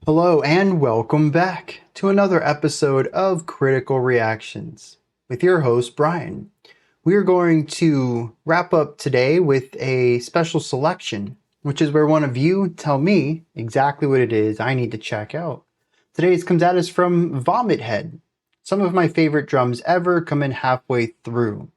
Hello and welcome back to another episode of Critical Reactions with your host, Bryan. We are going to wrap up today with a special selection, which is where one of you tell me exactly what it is I need to check out. Today's comes at us from Vomit Head. Some of my favorite drums ever come in halfway through.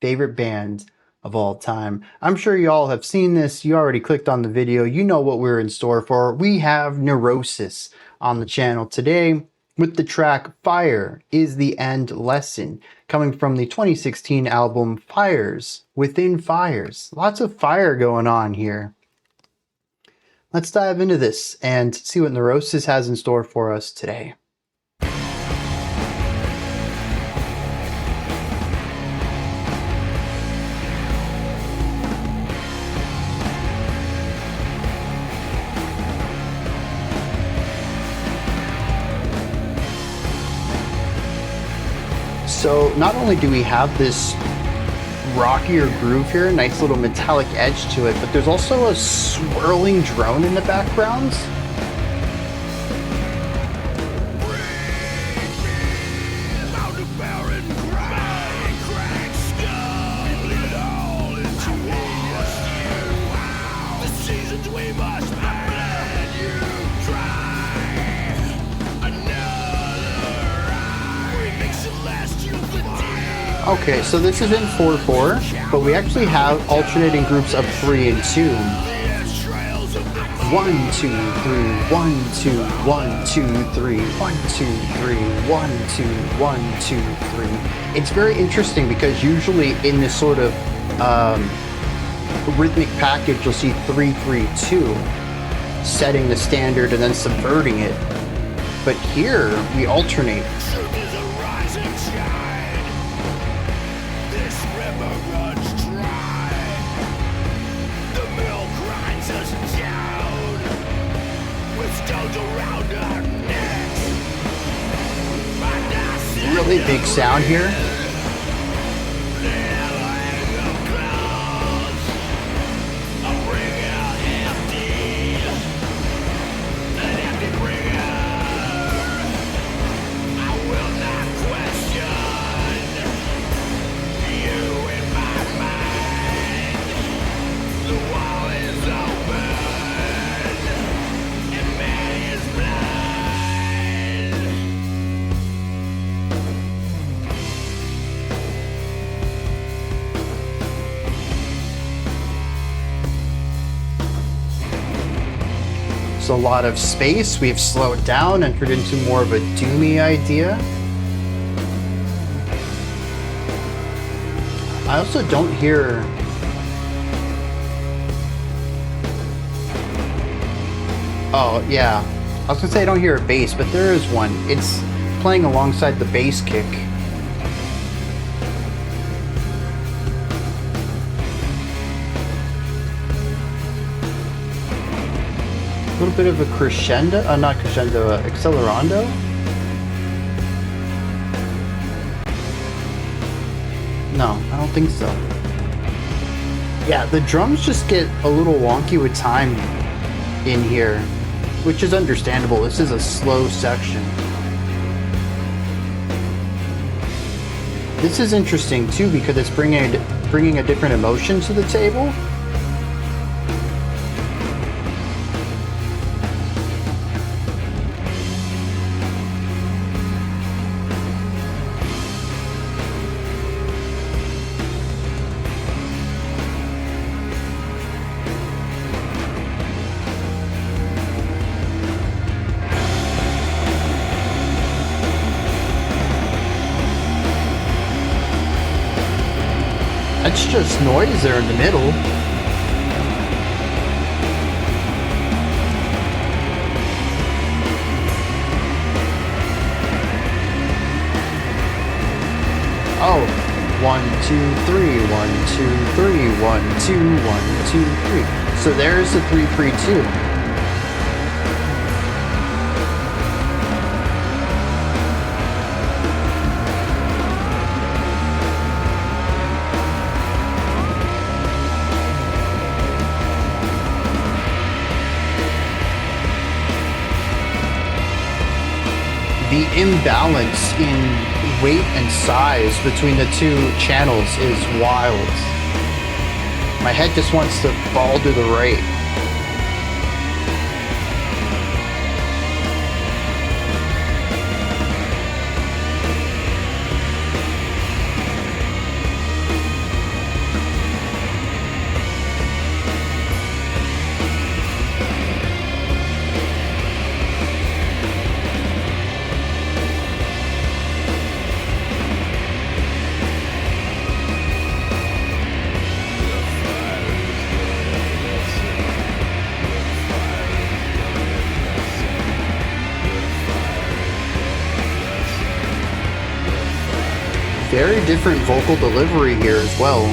Favorite bands of all time. I'm sure you all have seen this. You already clicked on the video. You know what we're in store for. We have Neurosis on the channel today with the track Fire is the End Lesson, coming from the 2016 album Fires Within Fires. Lots of fire going on here. Let's dive into this and see what Neurosis has in store for us today. So not only do we have this rockier groove here, nice little metallic edge to it, but there's also a swirling drone in the background. Okay, so this is in 4/4, but we actually have alternating groups of 3 and 2. 1, 2, 3, 1, 2, 1, 2, 3, 1, 2, 3, 1, 2, 1, 2, 3. It's very interesting because usually in this sort of rhythmic package, you'll see 3, 3, 2, setting the standard and then subverting it. But here we alternate. Really big sound here. So a lot of space. We've slowed down, entered into more of a doomy idea. I also don't hear oh yeah, I was gonna say I don't hear a bass, but there is one. It's playing alongside the bass kick. A little bit of a crescendo, not crescendo, accelerando. No, I don't think so. Yeah, the drums just get a little wonky with time in here, which is understandable. This is a slow section. This is interesting too because it's bringing a different emotion to the table. That's just noise there in the middle. Oh, 1, 2, 3, 1, 2, 3, 1, 2, 1, 2, 3. So there's the 3, 3, 2. The imbalance in weight and size between the two channels is wild. My head just wants to fall to the right. Very different vocal delivery here as well.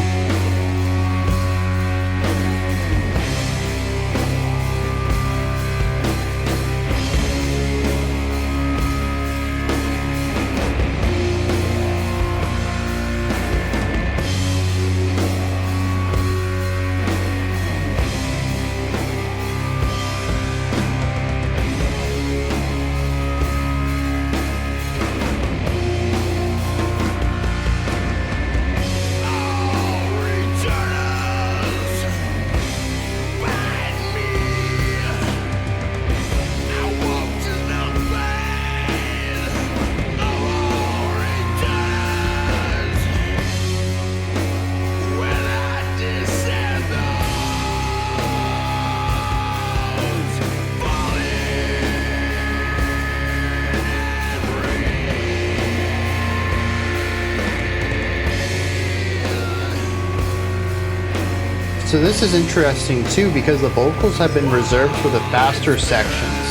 So this is interesting too, because the vocals have been reserved for the faster sections.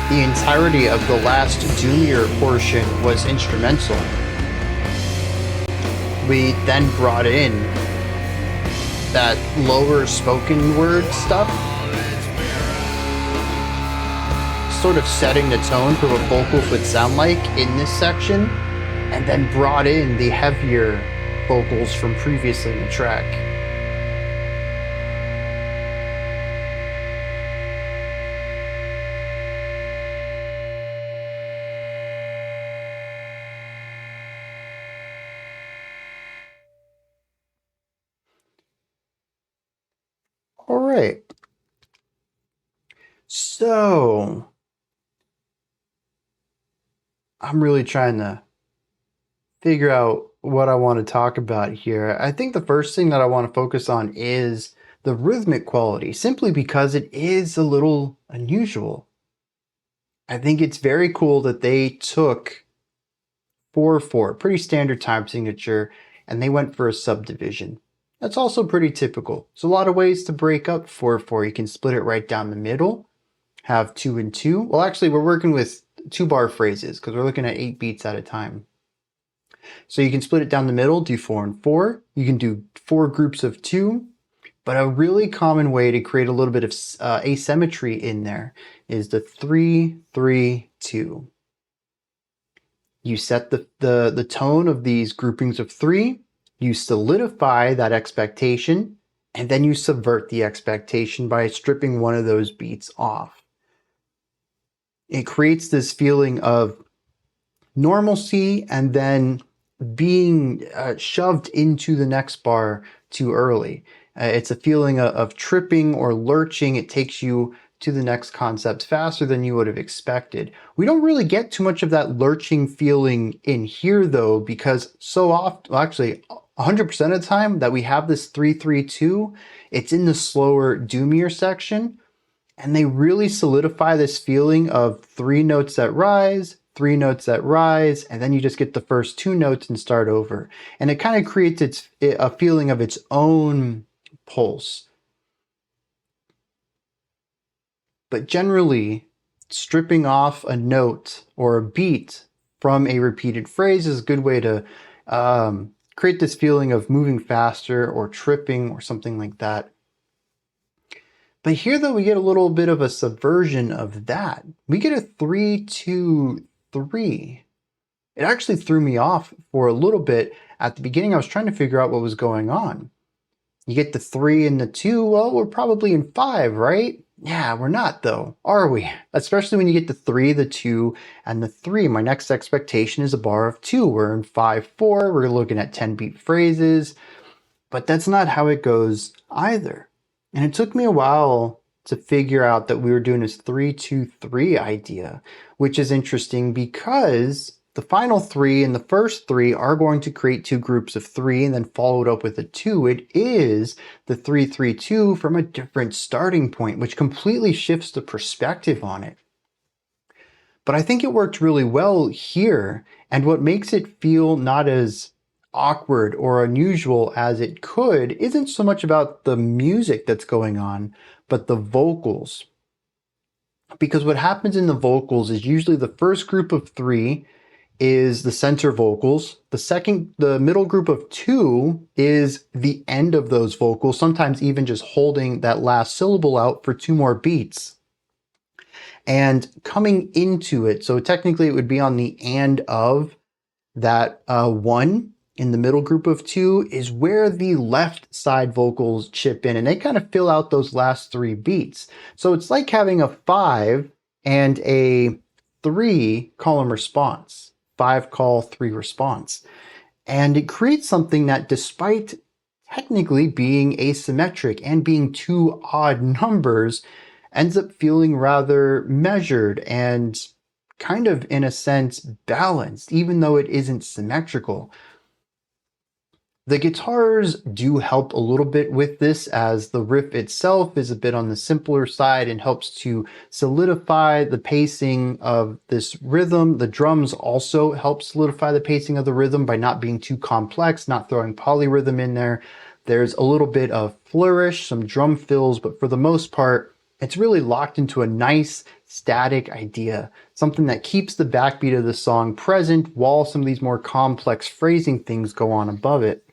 The entirety of the last doomier portion was instrumental. We then brought in that lower spoken word stuff, sort of setting the tone for what vocals would sound like in this section, and then brought in the heavier vocals from previously in the track. All right. So I'm really trying to figure out what I want to talk about here. I think the first thing that I want to focus on is the rhythmic quality, simply because it is a little unusual. I think it's very cool that they took 4/4, pretty standard time signature, and they went for a subdivision. That's also pretty typical. There's a lot of ways to break up 4/4. You can split it right down the middle, have 2 and 2. Well, actually, we're working with 2-bar phrases because we're looking at 8 beats at a time. So you can split it down the middle, do 4 and 4. You can do 4 groups of 2. But a really common way to create a little bit of asymmetry in there is the 3-3-2. You set the tone of these groupings of 3, you solidify that expectation, and then you subvert the expectation by stripping one of those beats off. It creates this feeling of normalcy and then being shoved into the next bar too early. It's a feeling of tripping or lurching. It takes you to the next concept faster than you would have expected. We don't really get too much of that lurching feeling in here though, because so often, well, actually 100% of the time that we have this 3-3-2, it's in the slower, doomier section, and they really solidify this feeling of 3 notes that rise, 3 notes that rise, and then you just get the first 2 notes and start over. And it kind of creates a feeling of its own pulse. But generally, stripping off a note or a beat from a repeated phrase is a good way to create this feeling of moving faster or tripping or something like that. But here, though, we get a little bit of a subversion of that. We get a 3-2-3. It actually threw me off for a little bit. At the beginning, I was trying to figure out what was going on. You get the 3 and the 2, well, we're probably in 5, right? Yeah, we're not though, are we? Especially when you get the 3, the 2, and the 3. My next expectation is a bar of 2. We're in 5/4, we're looking at 10 beat phrases, but that's not how it goes either. And it took me a while to figure out that we were doing this 3-2-3 idea, which is interesting because the final 3 and the first 3 are going to create 2 groups of 3 and then followed up with a 2. It is the 3-3-2 from a different starting point, which completely shifts the perspective on it. But I think it worked really well here, and what makes it feel not as awkward or unusual as it could isn't so much about the music that's going on, but the vocals. Because what happens in the vocals is usually the first group of 3 is the center vocals. The middle group of 2 is the end of those vocals, sometimes even just holding that last syllable out for 2 more beats. And coming into it, so technically it would be on the and of that 1 in the middle group of 2 is where the left side vocals chip in and they kind of fill out those last 3 beats. So it's like having a 5 and a 3 column response, 5 call, 3 response. And it creates something that, despite technically being asymmetric and being 2 odd numbers, ends up feeling rather measured and kind of, in a sense, balanced, even though it isn't symmetrical. The guitars do help a little bit with this, as the riff itself is a bit on the simpler side and helps to solidify the pacing of this rhythm. The drums also help solidify the pacing of the rhythm by not being too complex, not throwing polyrhythm in there. There's a little bit of flourish, some drum fills, but for the most part, it's really locked into a nice static idea, something that keeps the backbeat of the song present while some of these more complex phrasing things go on above it.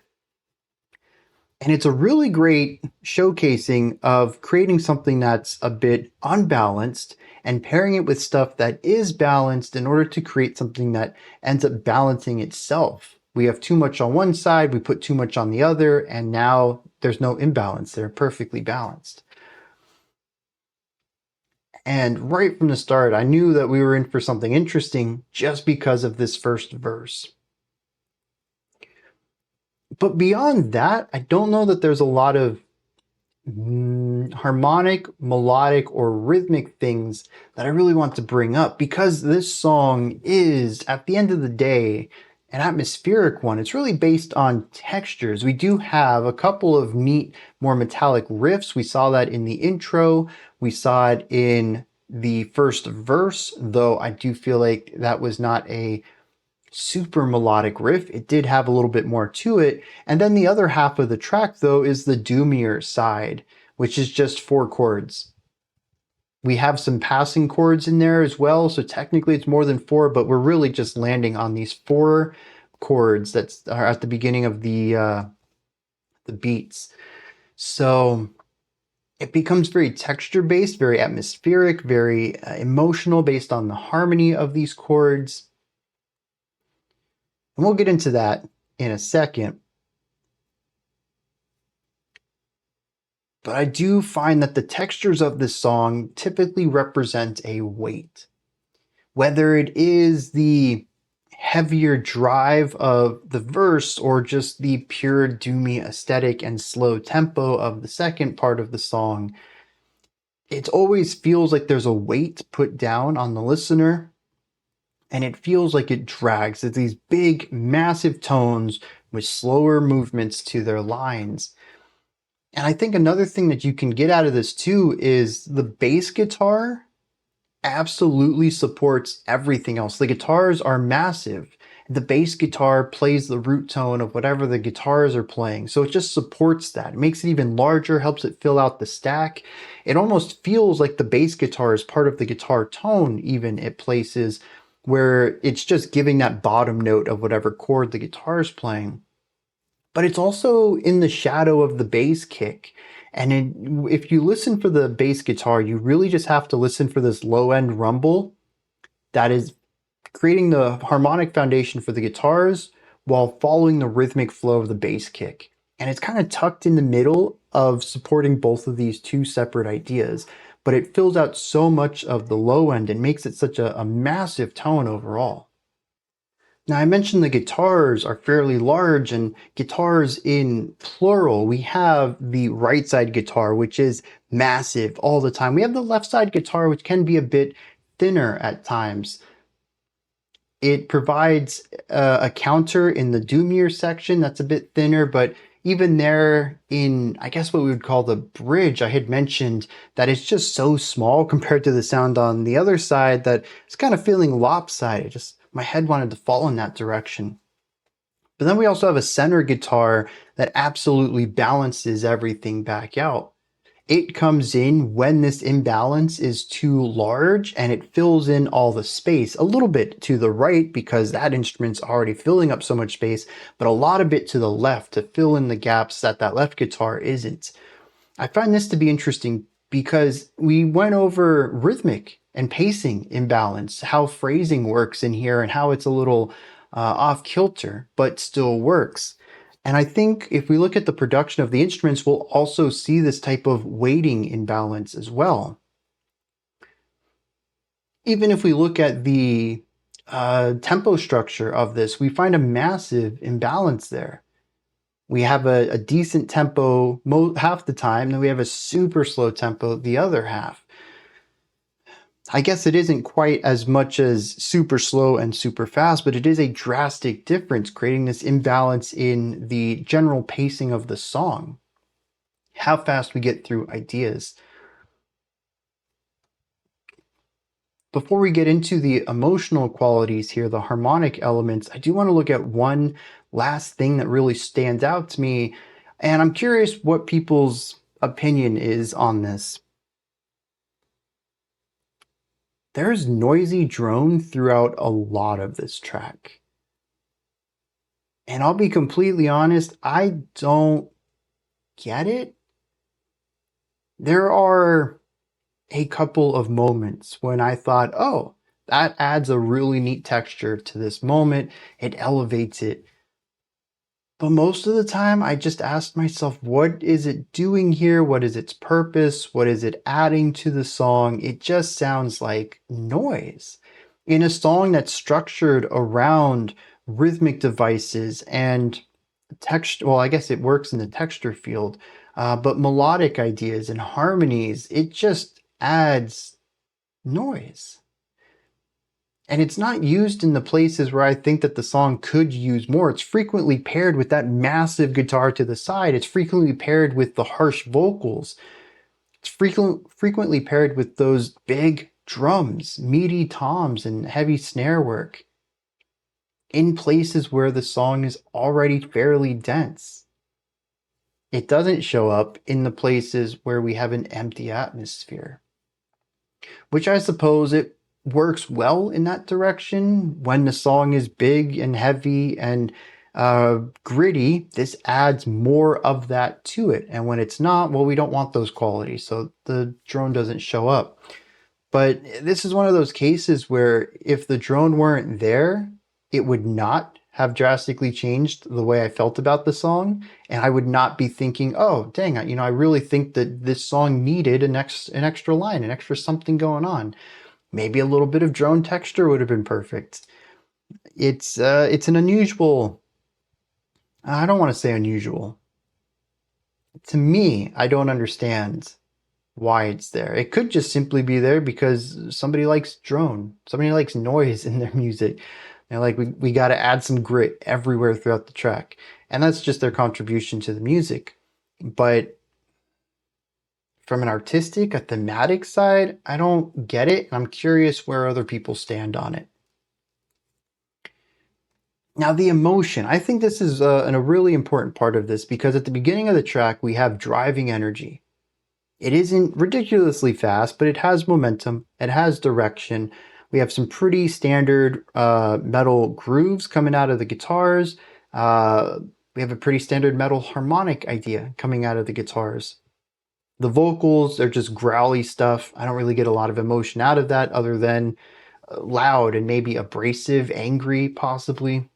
And it's a really great showcasing of creating something that's a bit unbalanced and pairing it with stuff that is balanced in order to create something that ends up balancing itself. We have too much on one side, we put too much on the other, and now there's no imbalance. They're perfectly balanced. And right from the start, I knew that we were in for something interesting just because of this first verse. But beyond that, I don't know that there's a lot of harmonic, melodic, or rhythmic things that I really want to bring up, because this song is, at the end of the day, an atmospheric one. It's really based on textures. We do have a couple of neat, more metallic riffs. We saw that in the intro. We saw it in the first verse, though I do feel like that was not a super melodic riff. It did have a little bit more to it. And then the other half of the track, though, is the doomier side, which is just 4 chords. We have some passing chords in there as well, so technically it's more than 4, but we're really just landing on these 4 chords that are at the beginning of the beats. So it becomes very texture-based, very atmospheric, very emotional based on the harmony of these chords. And we'll get into that in a second. But I do find that the textures of this song typically represent a weight. Whether it is the heavier drive of the verse or just the pure doomy aesthetic and slow tempo of the second part of the song, it always feels like there's a weight put down on the listener, and it feels like it drags. It's these big, massive tones with slower movements to their lines. And I think another thing that you can get out of this too is the bass guitar absolutely supports everything else. The guitars are massive. The bass guitar plays the root tone of whatever the guitars are playing. So it just supports that. It makes it even larger, helps it fill out the stack. It almost feels like the bass guitar is part of the guitar tone, even at places where it's just giving that bottom note of whatever chord the guitar is playing. But it's also in the shadow of the bass kick. And if you listen for the bass guitar, you really just have to listen for this low end rumble that is creating the harmonic foundation for the guitars while following the rhythmic flow of the bass kick. And it's kind of tucked in the middle of supporting both of these two separate ideas. but it fills out so much of the low end and makes it such a massive tone overall. Now, I mentioned the guitars are fairly large, and guitars in plural. We have the right side guitar, which is massive all the time. We have the left side guitar, which can be a bit thinner at times. It provides a counter in the doomier section that's a bit thinner, but even there in, I guess what we would call the bridge, I had mentioned that it's just so small compared to the sound on the other side that it's kind of feeling lopsided. Just my head wanted to fall in that direction. But then we also have a center guitar that absolutely balances everything back out. It comes in when this imbalance is too large, and it fills in all the space a little bit to the right because that instrument's already filling up so much space, but a lot of it to the left to fill in the gaps that that left guitar isn't. I find this to be interesting because we went over rhythmic and pacing imbalance, how phrasing works in here and how it's a little off kilter, but still works. And I think if we look at the production of the instruments, we'll also see this type of weighting imbalance as well. Even if we look at the tempo structure of this, we find a massive imbalance there. We have a decent tempo half the time, then we have a super slow tempo the other half. I guess it isn't quite as much as super slow and super fast, but it is a drastic difference, creating this imbalance in the general pacing of the song, how fast we get through ideas. Before we get into the emotional qualities here, the harmonic elements, I do want to look at one last thing that really stands out to me, and I'm curious what people's opinion is on this. There's noisy drone throughout a lot of this track. And I'll be completely honest, I don't get it. There are a couple of moments when I thought, oh, that adds a really neat texture to this moment. It elevates it. But most of the time, I just asked myself, what is it doing here? What is its purpose? What is it adding to the song? It just sounds like noise. In a song that's structured around rhythmic devices and texture, well, I guess it works in the texture field, but melodic ideas and harmonies, it just adds noise. And it's not used in the places where I think that the song could use more. It's frequently paired with that massive guitar to the side. It's frequently paired with the harsh vocals. It's frequently paired with those big drums, meaty toms, and heavy snare work in places where the song is already fairly dense. It doesn't show up in the places where we have an empty atmosphere, which I suppose it works well in that direction. When the song is big and heavy and gritty, this adds more of that to it. And when it's not, well, we don't want those qualities, so the drone doesn't show up. But this is one of those cases where if the drone weren't there, it would not have drastically changed the way I felt about the song, and I would not be thinking, oh, dang, I really think that this song needed an extra line, an extra something going on. Maybe a little bit of drone texture would have been perfect. It's an unusual, I don't want to say unusual. To me, I don't understand why it's there. It could just simply be there because somebody likes drone. Somebody likes noise in their music. They're like, we got to add some grit everywhere throughout the track. And that's just their contribution to the music. But from an artistic, a thematic side, I don't get it. I'm curious where other people stand on it. Now, the emotion. I think this is a really important part of this because at the beginning of the track, we have driving energy. It isn't ridiculously fast, but it has momentum. It has direction. We have some pretty standard metal grooves coming out of the guitars. We have a pretty standard metal harmonic idea coming out of the guitars. The vocals, they're just growly stuff. I don't really get a lot of emotion out of that other than loud and maybe abrasive, angry, possibly.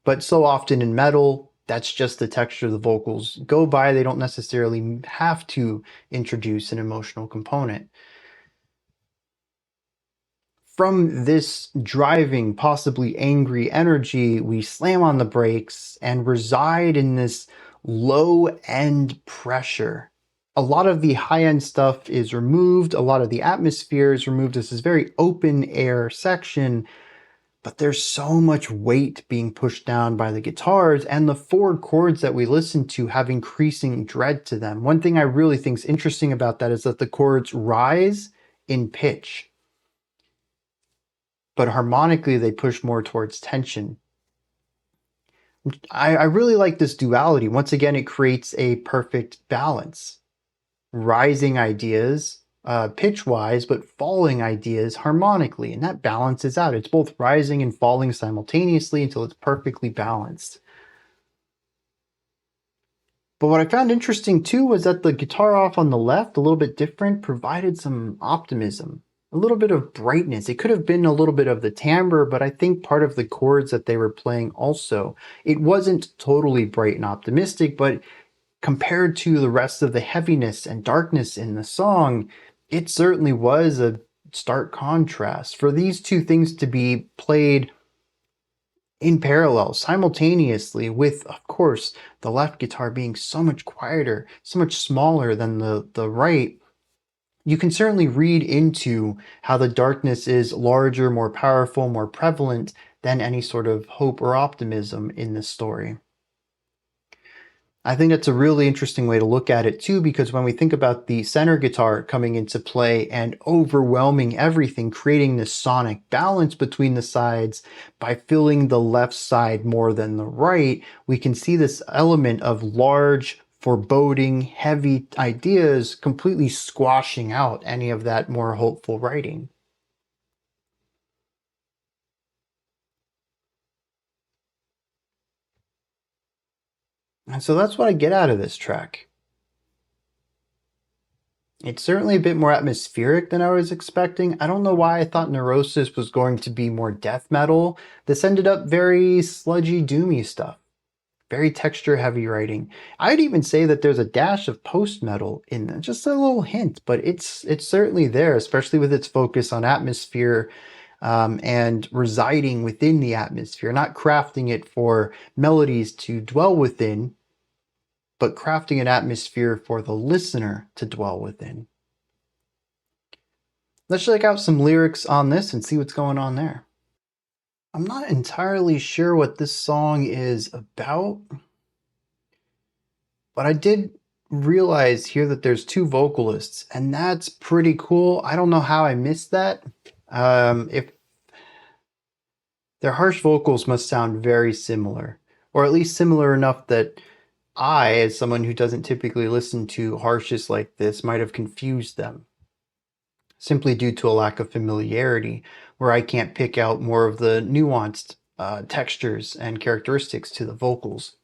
But so often in metal, That's just the texture the vocals go by. They don't necessarily have to introduce an emotional component. From this driving, possibly angry energy, we slam on the brakes and reside in this low end pressure. A lot of the high end stuff is removed, a lot of the atmosphere is removed. This is very open air section, but there's so much weight being pushed down by the guitars, and the four chords that we listen to have increasing dread to them. One thing I really think is interesting about that is that the chords rise in pitch, but harmonically they push more towards tension. I really like this duality. Once again, it creates a perfect balance. Rising ideas pitch wise, but falling ideas harmonically, and that balances out. It's both rising and falling simultaneously until it's perfectly balanced. But what I found interesting too was that the guitar off on the left, a little bit different, provided some optimism, a little bit of brightness. It could have been a little bit of the timbre, but I think part of the chords that they were playing also. It wasn't totally bright and optimistic, but compared to the rest of the heaviness and darkness in the song, it certainly was a stark contrast. For these two things to be played in parallel, simultaneously, with, of course, the left guitar being so much quieter, so much smaller than the right, you can certainly read into how the darkness is larger, more powerful, more prevalent than any sort of hope or optimism in this story. I think that's a really interesting way to look at it too, because when we think about the center guitar coming into play and overwhelming everything, creating this sonic balance between the sides by filling the left side more than the right, we can see this element of large, foreboding, heavy ideas completely squashing out any of that more hopeful writing. And so that's what I get out of this track. It's certainly a bit more atmospheric than I was expecting. I don't know why I thought Neurosis was going to be more death metal. This ended up very sludgy, doomy stuff. Very texture heavy writing. I'd even say that there's a dash of post metal in there, just a little hint, but it's certainly there, especially with its focus on atmosphere and residing within the atmosphere, not crafting it for melodies to dwell within, but crafting an atmosphere for the listener to dwell within. Let's check out some lyrics on this and see what's going on there. I'm not entirely sure what this song is about, but I did realize here that there's two vocalists, and that's pretty cool. I don't know how I missed that. If their harsh vocals must sound very similar, or at least similar enough that I, as someone who doesn't typically listen to harshness like this, might have confused them, simply due to a lack of familiarity, where I can't pick out more of the nuanced textures and characteristics to the vocals.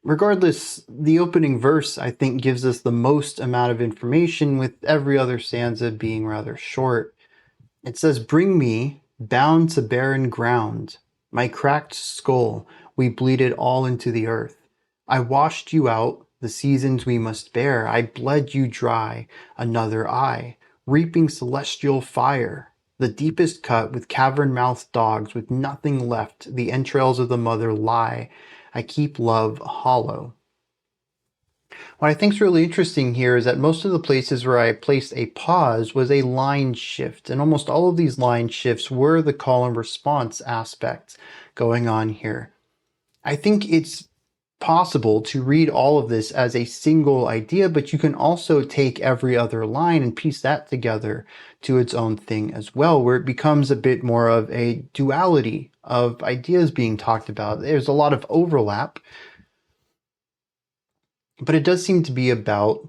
Regardless, the opening verse, I think, gives us the most amount of information, with every other stanza being rather short. It says, "Bring me, bound to barren ground, my cracked skull, we bleeded all into the earth. I washed you out, the seasons we must bear, I bled you dry, another eye, reaping celestial fire. The deepest cut with cavern-mouthed dogs, with nothing left, the entrails of the mother lie. I keep love hollow." What I think is really interesting here is that most of the places where I placed a pause was a line shift, and almost all of these line shifts were the call and response aspects going on here. I think it's possible to read all of this as a single idea, but you can also take every other line and piece that together to its own thing as well, where it becomes a bit more of a duality of ideas being talked about. There's a lot of overlap, but it does seem to be about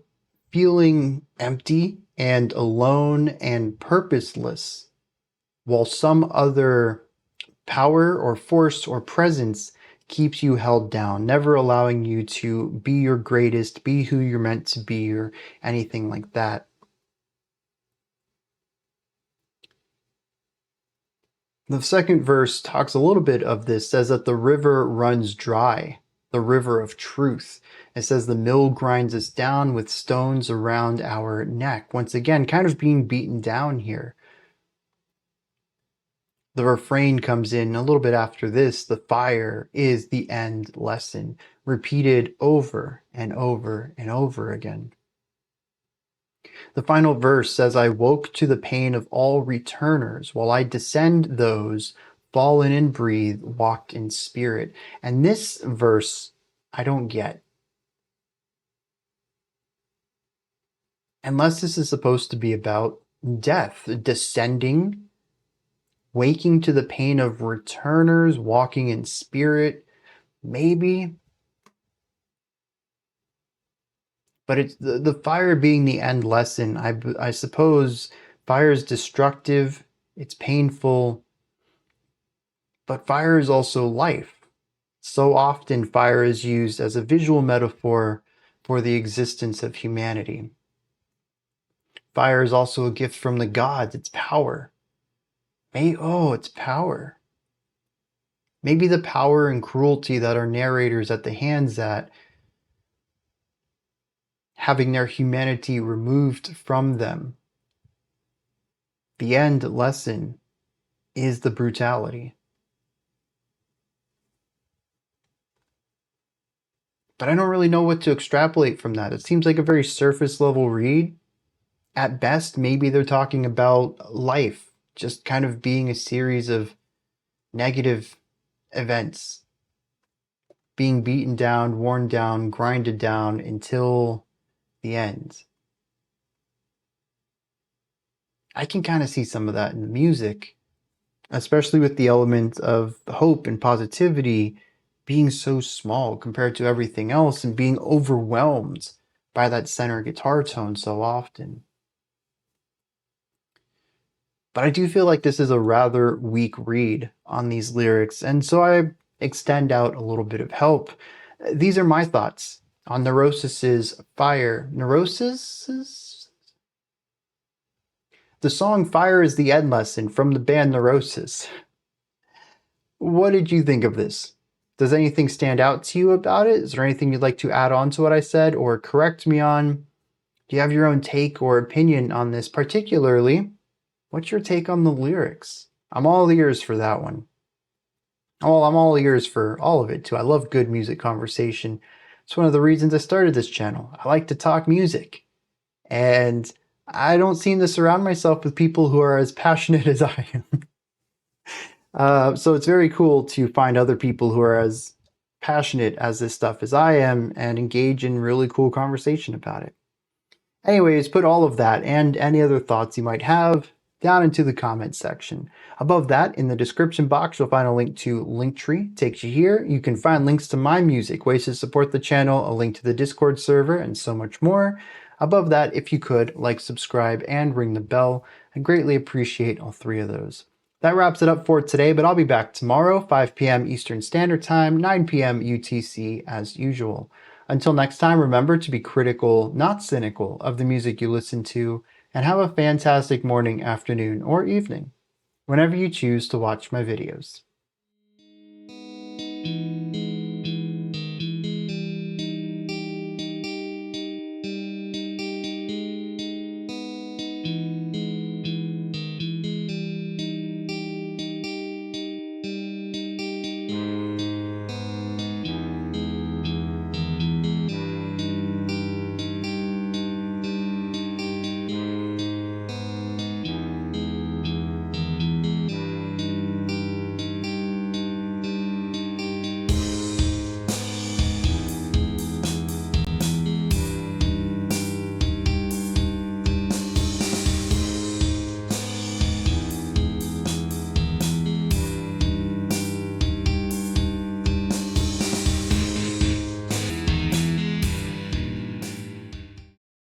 feeling empty and alone and purposeless, while some other power or force or presence keeps you held down, never allowing you to be your greatest, be who you're meant to be, or anything like that. The second verse talks a little bit of this, says that the river runs dry, the river of truth. It says the mill grinds us down with stones around our neck. Once again, kind of being beaten down here. The refrain comes in a little bit after this. The fire is the end lesson, repeated over and over and over again. The final verse says, I woke to the pain of all returners, while I descend those, fallen and breathe, walked in spirit. And this verse, I don't get. Unless this is supposed to be about death, descending, waking to the pain of returners, walking in spirit, maybe. But it's the fire being the end lesson. I suppose fire is destructive, it's painful, but fire is also life. So often fire is used as a visual metaphor for the existence of humanity. Fire is also a gift from the gods, it's power. It's power. Maybe the power and cruelty that our narrators at the hands at, having their humanity removed from them. The end lesson is the brutality. But I don't really know what to extrapolate from that. It seems like a very surface level read. At best, maybe they're talking about life, just kind of being a series of negative events, being beaten down, worn down, grinded down until the end. I can kind of see some of that in the music, especially with the element of hope and positivity being so small compared to everything else and being overwhelmed by that center guitar tone so often. But I do feel like this is a rather weak read on these lyrics, and so I extend out a little bit of help. These are my thoughts on Neurosis's Fire. Neurosis? The song Fire is the End Lesson from the band Neurosis. What did you think of this? Does anything stand out to you about it? Is there anything you'd like to add on to what I said or correct me on? Do you have your own take or opinion on this particularly? What's your take on the lyrics? I'm all ears for that one. Oh, I'm all ears for all of it too. I love good music conversation. It's one of the reasons I started this channel. I like to talk music. And I don't seem to surround myself with people who are as passionate as I am. So it's very cool to find other people who are as passionate as this stuff as I am and engage in really cool conversation about it. Anyways, put all of that and any other thoughts you might have down into the comments section. Above that, in the description box, you'll find a link to Linktree. Takes you here. You can find links to my music, ways to support the channel, a link to the Discord server, and so much more. Above that, if you could, like, subscribe, and ring the bell. I greatly appreciate all three of those. That wraps it up for today, but I'll be back tomorrow, 5 p.m. Eastern Standard Time, 9 p.m. UTC as usual. Until next time, remember to be critical, not cynical, of the music you listen to, and have a fantastic morning, afternoon, or evening, whenever you choose to watch my videos.